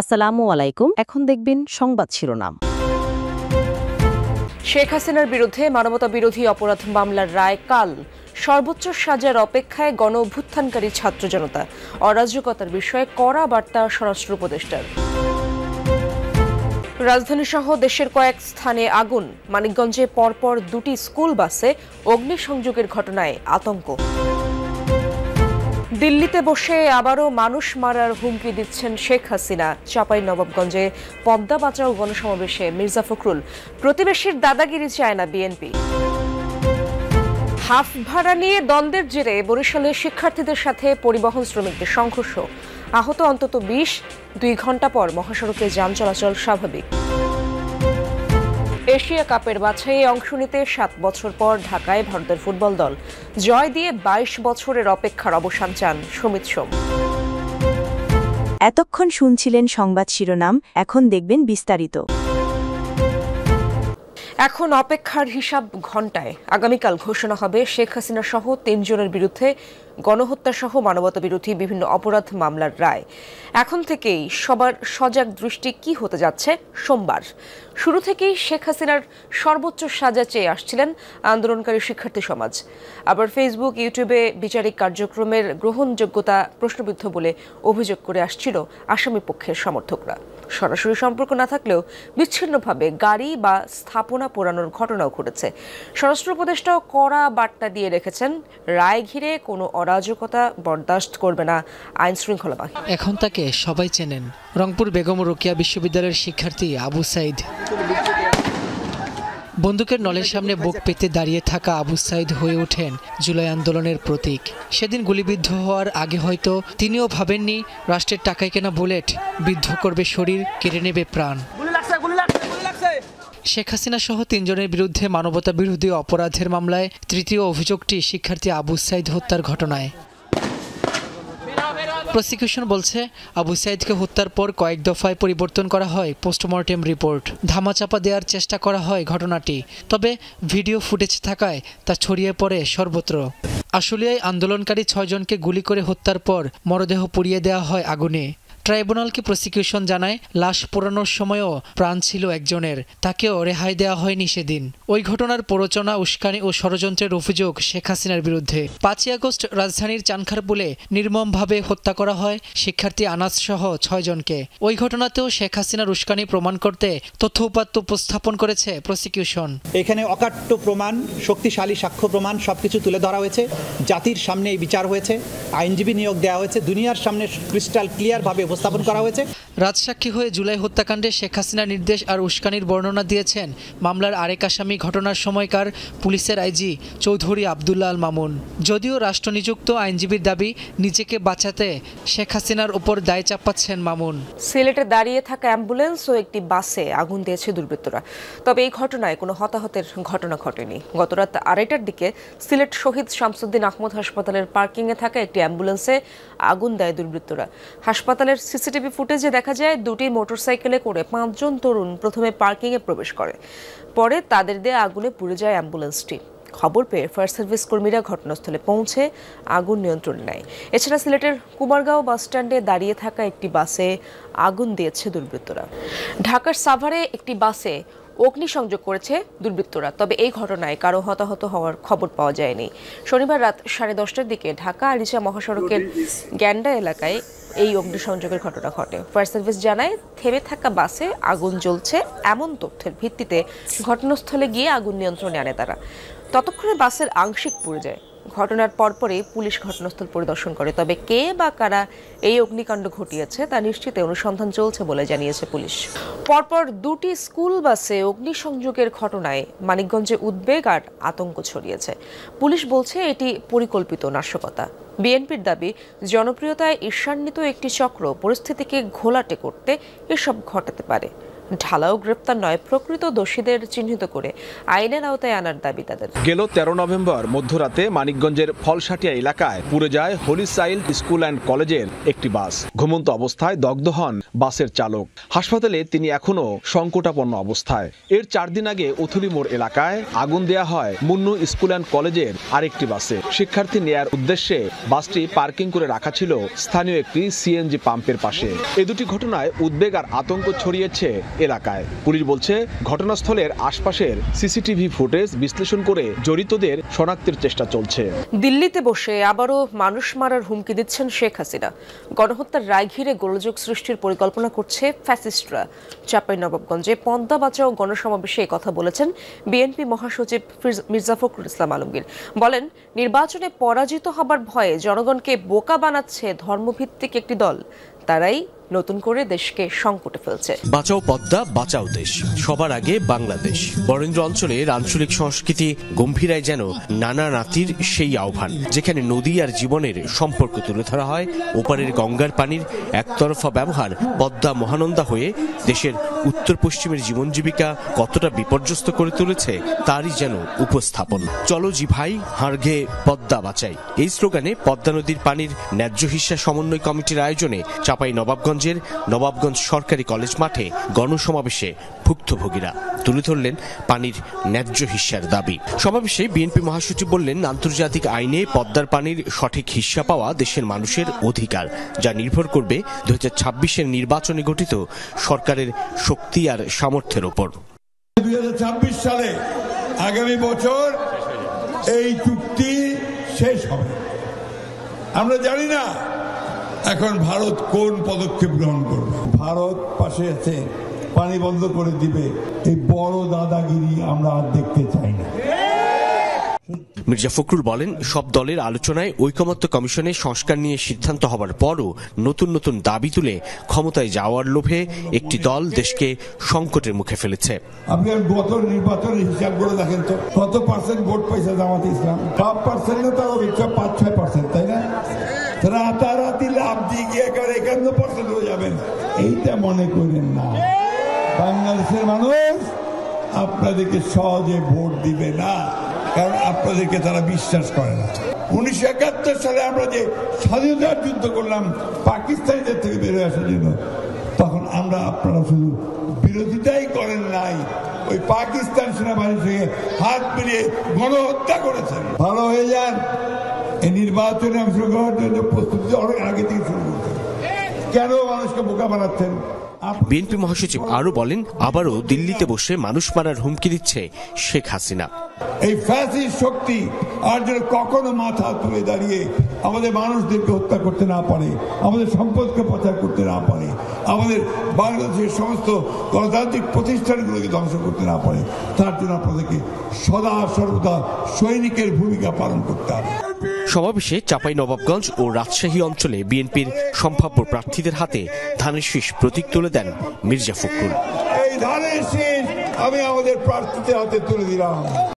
আসসালামু আলাইকুম। এখন দেখবেন সংবাদ শিরোনাম। শেখ হাসিনার বিরুদ্ধে মানবতাবিরোধী অপরাধ মামলার রায় কাল। সর্বোচ্চ সাজার অপেক্ষায় গণ অভ্যুত্থানকারী ছাত্র জনতা। অরাজকতার বিষয়ে কড়া বার্তা স্বরাষ্ট্র উপদেষ্টার। রাজধানীসহ দেশের কয়েক স্থানে আগুন। মানিকগঞ্জে পরপর দুটি স্কুল বাসে অগ্নিসংযোগের ঘটনায় আতঙ্ক। দিল্লিতে বসে আবারও মানুষ মারার হুমকি দিচ্ছেন শেখ হাসিনা। চাঁপাইনবাবগঞ্জে পদ্মা বাঁচাও গণসমাবেশে মির্জা ফখরুল। প্রতিবেশীর দাদাগিরি চায় না বিএনপি। হাফ ভাড়া নিয়ে দ্বন্দ্বের জেরে বরিশালে শিক্ষার্থীদের সাথে পরিবহন শ্রমিকদের সংঘর্ষ। আহত অন্তত ২০। ২ ঘণ্টা পর মহাসড়কে যান চলাচল স্বাভাবিক। এশিয়া কাপের বাছাইয়ে অংশ নিতে ৭ বছর পর ঢাকায় ভারতের ফুটবল দল। জয় দিয়ে ২২ বছরের অপেক্ষার অবসান চান সুমিত সোম। এতক্ষণ শুনছিলেন সংবাদ শিরোনাম, এখন দেখবেন বিস্তারিত। এখন অপেক্ষার হিসাব ঘণ্টায়। আগামীকাল ঘোষণা হবে শেখ হাসিনা সহ ৩ জনের বিরুদ্ধে গণহত্যা সহ মানবতাবিরোধী বিভিন্ন অপরাধ মামলার রায়। এখন থেকেই সবার সজাগ দৃষ্টি কি হতে যাচ্ছে সোমবার। শুরু থেকেই শেখ হাসিনার সর্বোচ্চ সাজা চেয়ে আসছিলেন আন্দোলনকারী শিক্ষার্থী সমাজ। আবার ফেসবুক, ইউটিউবে বিচারিক কার্যক্রমের গ্রহণযোগ্যতা প্রশ্নবিদ্ধ বলে অভিযোগ করে আসছিল আসামি পক্ষের সমর্থকরা। সরাসরি সম্পর্ক না থাকলেও বিচ্ছিন্নভাবে গাড়ি বা স্থাপনা পোড়ানোর ঘটনাও ঘটেছে। স্বরাষ্ট্র উপদেষ্টাও কড়া বার্তা দিয়ে রেখেছেন, রায় ঘিরে কোনো অরাজকতা বরদাস্ত করবে না আইন শৃঙ্খলা বাহিনী। এখন তাকে সবাই চেনেন, রংপুর বেগম রোকেয়া বিশ্ববিদ্যালয়ের শিক্ষার্থী আবু সাইদ। বন্দুকের নলের সামনে বুক পেতে দাঁড়িয়ে থাকা আবু সাইদ হয়ে ওঠেন জুলাই আন্দোলনের প্রতীক। সেদিন গুলিবিদ্ধ হওয়ার আগে হয়তো তিনিও ভাবেননি রাষ্ট্রের টাকায় কেনা বুলেট বিদ্ধ করবে শরীর, কেড়ে নেবে প্রাণ। শেখ হাসিনা সহ ৩ জনের বিরুদ্ধে মানবতা বিরোধী অপরাধের মামলায় তৃতীয় অভিযোগটি শিক্ষার্থী আবু সাইদ হত্যার ঘটনায়। প্রসিকিউশন বলছে, আবু সাইদকে হত্যার পর কয়েক দফায় পরিবর্তন করা হয় পোস্টমর্টেম রিপোর্ট। ধামাচাপা দেওয়ার চেষ্টা করা হয় ঘটনাটি, তবে ভিডিও ফুটেজ থাকায় তা ছড়িয়ে পড়ে সর্বত্র। আশুলিয়ায় আন্দোলনকারী ৬ জনকে গুলি করে হত্যার পর মরদেহ পুড়িয়ে দেওয়া হয় আগুনে। ট্রাইব্যুনালকে প্রসিকিউশন জানায়, লাশ পোড়ানোর সময়ও প্রাণ ছিল একজনের, তাকেও রেহাই দেওয়া হয়নি সেদিন। ওই ঘটনার প্ররোচনা, উস্কানি ও ষড়যন্ত্রের অভিযোগ শেখ হাসিনার বিরুদ্ধে। ৫ই আগস্ট রাজধানীর চানখারপুলে নির্মমভাবে হত্যা করা হয় শিক্ষার্থী আনাস সহ ৬ জনকে। ওই ঘটনাতেও শেখ হাসিনার উস্কানি প্রমাণ করতে তথ্য উপাত্ত উপস্থাপন করেছে প্রসিকিউশন। এখানে অকাট্য প্রমাণ, শক্তিশালী সাক্ষ্য প্রমাণ সবকিছু তুলে ধরা হয়েছে। জাতির সামনে এই বিচার হয়েছে, আইনজীবী নিয়োগ দেওয়া হয়েছে, দুনিয়ার সামনে ক্রিস্টাল ক্লিয়ারভাবে উপস্থাপন করা হয়েছে। রাজসাক্ষী হয়ে জুলাই হত্যাকাণ্ডে শেখ হাসিনার নির্দেশ আর উস্কানির বর্ণনা দিয়েছেন মামলার আরেক আসামি, ঘটনার সময়কার পুলিশের আইজি চৌধুরী আবদুল্লাহ আল মামুন। যদিও রাষ্ট্রনিযুক্ত আইনজীবীর দাবি, নিজেকে বাঁচাতে শেখ হাসিনার উপর দায় চাপাচ্ছেন মামুন। সিলেটে দাঁড়িয়ে থাকা অ্যাম্বুলেন্স ও একটি বাসে আগুন দিয়েছে দুর্বৃত্তরা। তবে এই ঘটনায় কোনো হতাহতের ঘটনা ঘটেনি। গতরাত ২:৩০টার দিকে সিলেট শহীদ শামসুদ্দিন আহমদ হাসপাতালের পার্কিংয়ে থাকা একটি অ্যাম্বুলেন্সে আগুন দেয় দুর্বৃত্তরা। হাসপাতালের সিসিটিভি ফুটেজে দেখা যায়, দুটি মোটরসাইকেলে করে ৫ জন তরুণ প্রথমে পার্কিংয়ে প্রবেশ করে, পরে তাদের দিয়ে আগুনে পুড়ে যায় অ্যাম্বুলেন্সটি। খবর পেয়ে ফায়ার সার্ভিস কর্মীরা ঘটনাস্থলে পৌঁছে আগুন নিয়ন্ত্রণে নেয়। এছাড়া সিলেটের কুমারগাঁও বাসস্ট্যান্ডে দাঁড়িয়ে থাকা একটি বাসে আগুন দিয়েছে দুর্বৃত্তরা। ঢাকার সাভারে একটি বাসে অগ্নিসংযোগ করেছে দুর্বৃত্তরা, তবে এই ঘটনায় কারো হতাহত হওয়ার খবর পাওয়া যায়নি। শনিবার রাত 10:30টার দিকে ঢাকা আরিচা মহাসড়কের গ্যান্ডা এলাকায় এই অগ্নিসংযোগের ঘটনা ঘটে। ফায়ার সার্ভিস জানায়, থেমে থাকা বাসে আগুন জ্বলছে এমন তথ্যের ভিত্তিতে ঘটনাস্থলে গিয়ে আগুন নিয়ন্ত্রণে আনে তারা। ততক্ষণে বাসের আংশিক পুড়ে যায়। ঘটনার পরপরই পুলিশ ঘটনাস্থল পরিদর্শন করে, তবে কে বা কারা এই অগ্নিকাণ্ড ঘটিয়েছে তা নিশ্চিতে অনুসন্ধান চলছে বলে জানিয়েছে পুলিশ। পরপর দুটি স্কুল বাসে অগ্নিসংযোগের ঘটনায় মানিকগঞ্জে উদ্বেগ আর আতঙ্ক ছড়িয়েছে। পুলিশ বলছে, এটি পরিকল্পিত নাশকতা। বিএনপির দাবি, জনপ্রিয়তায় ঈর্ষান্বিত একটি চক্র পরিস্থিতিকে ঘোলাটে করতে এসব ঘটাতে পারে। ঢালাও গ্রেপ্তার নয়, প্রকৃত দোষীদের চিহ্নিত করে আইনের আওতায় আনার দাবি তাদের। গেল 13 নভেম্বর মধ্যরাতে মানিকগঞ্জের ফলসাটিয়া এলাকায় পুড়ে যায় হোলি চাইল্ড স্কুল অ্যান্ড কলেজের একটি বাস। ঘুমন্ত অবস্থায় দগ্ধ হন বাসের চালক। হাসপাতালে তিনি এখনও সংকটাপন্ন অবস্থায়। এর 4 দিন আগে উথুলি মোড় এলাকায় আগুন দেয়া হয় মুন্নু স্কুল অ্যান্ড কলেজের আরেকটি বাসে। শিক্ষার্থী নেয়ার উদ্দেশ্যে বাসটি পার্কিং করে রাখা ছিল স্থানীয় একটি সিএনজি পাম্পের পাশে। এই দুটি ঘটনায় উদ্বেগ আর আতঙ্ক ছড়িয়েছে এলাকায়। পুলিশ বলছে ঘটনাস্থলের আশপাশের সিসিটিভি ফুটেজ বিশ্লেষণ করে জড়িতদের শনাক্তের চেষ্টা চলছে। দিল্লিতে বসে আবারও মানুষ মারার হুমকি দিচ্ছেন শেখ হাসিনা। গণহত্যার রায় ঘিরে গোলযোগ সৃষ্টির পরিকল্পনা করছে ফ্যাসিস্টরা। চাঁপাইনবাবগঞ্জে পদ্মা বাঁচাও গণসমাবেশে কথা বলেছেন বিএনপি মহাসচিব মির্জা ফখরুল ইসলাম আলমগীর। বলেন, নির্বাচনে পরাজিত হবার ভয়ে জনগণকে বোকা বানাচ্ছে ধর্মভিত্তিক একটি দল। তারাই নতুন করে দেশকে সংকটে ফেলছে। বাঁচাও পদ্মা, বাঁচাও দেশ, সবার আগে বাংলাদেশ। বরেন্দ্র অঞ্চলের আঞ্চলিক সংস্কৃতি গম্ভীরায় যেন নানা নাতির সেই আহ্বান, যেখানে নদী আর জীবনের সম্পর্ক তুলে ধরা হয়। ওপারের গঙ্গার পানির একতরফা ব্যবহার পদ্মা মহানন্দা হয়ে দেশের উত্তর পশ্চিমের জীবন জীবিকা কতটা বিপর্যস্ত করে তুলেছে তারই যেন উপস্থাপন। চলো জি ভাই, হাড়গে পদ্মা বাঁচাই, এই স্লোগানে পদ্মা নদীর পানির ন্যায্য হিস্যা সমন্বয় কমিটির আয়োজনে চাঁপাইনবাবগঞ্জের নবাবগঞ্জ সরকারি কলেজ মাঠে গণসমাবেশে ভুক্তভোগীরা তুলে ধরলেন পানির ন্যায্য হিস্যার দাবি। সমাবেশে বিএনপি মহাসচিব বললেন, আন্তর্জাতিক আইনে পদ্মার পানির সঠিক হিস্যা পাওয়া দেশের মানুষের অধিকার, যা নির্ভর করবে 2026-এর নির্বাচনে গঠিত সরকারের শক্তি আর সামর্থ্যের ওপর। 2026 সালে আগামী বছর এই চুক্তি শেষ হবে। আমরা জানি না এখন ভারত কোন পদক্ষেপ গ্রহণ করবে। ভারত পাশে আছে, পানি বন্ধ করে দিবে। এই বড় দাদাগিরি আমরা আর দেখতে চাই না। মির্জা ফখরুল বলেন, সব দলের আলোচনায় ঐকমত্য কমিশনে সংস্কার নিয়ে সিদ্ধান্ত হবার পরও নতুন নতুন দাবি তুলে ক্ষমতায় যাওয়ার লোভে একটি দল দেশকে সংকটের মুখে ফেলেছে। আপনি গত নির্বাচনের হিসাব করে দেখেন তো, কত পার্সেন্ট ভোট পাইছে জামাতে ইসলাম? 5% না, তাও 5-6%, তাই না? রাতারাতি লাভ দিয়ে গিয়ে 51% হয়ে যাবেন, এইটা মনে করেন না। বাংলাদেশের মানুষ আপনাদেরকে সহজে ভোট দিবে না, কারণ আপনাদেরকে তারা বিশ্বাস করে না। 1971 সালে আমরা যে স্বাধীনতার যুদ্ধ করলাম পাকিস্তানিদের থেকে বের হয়ে আসার জন্য, তখন আপনারা শুধু বিরোধিতাই করেন নাই, ওই পাকিস্তান সেনাবাহিনীর সঙ্গে হাত মিলিয়ে গণহত্যা করেছেন। ভালো হয়ে যান, এই নির্বাচনে অংশগ্রহণের জন্য প্রস্তুতি অনেক আগে থেকে শুরু করতেন। কেন মানুষকে বোকা বানাচ্ছেন? বিএনপি মহাসচিব আরো বলেন, আবারও দিল্লিতে বসে মানুষ মারার হুমকি দিচ্ছে শেখ হাসিনা। এই ফ্যাসিস্ট শক্তি আর যেন কখনো মাথা তুলে দাঁড়িয়ে আমাদের মানুষদেরকে হত্যা করতে না পারে, আমাদের সম্পদকে পাচার করতে না পারে, আমাদের বাংলাদেশের সমস্ত গণতান্ত্রিক প্রতিষ্ঠানগুলোকে ধ্বংস করতে না পারে, তার জন্য আপনাদেরকে সদা সর্বদা সৈনিকের ভূমিকা পালন করতে হবে। সমাবেশে চাঁপাইনবাবগঞ্জ ও রাজশাহী অঞ্চলে বিএনপির সম্ভাব্য প্রার্থীদের হাতে ধানের শীষ প্রতীক তুলে দেন মির্জা ফখরুল। এই ধানের শীষ আমি আমাদের প্রার্থীদের হাতে তুলে দিলাম।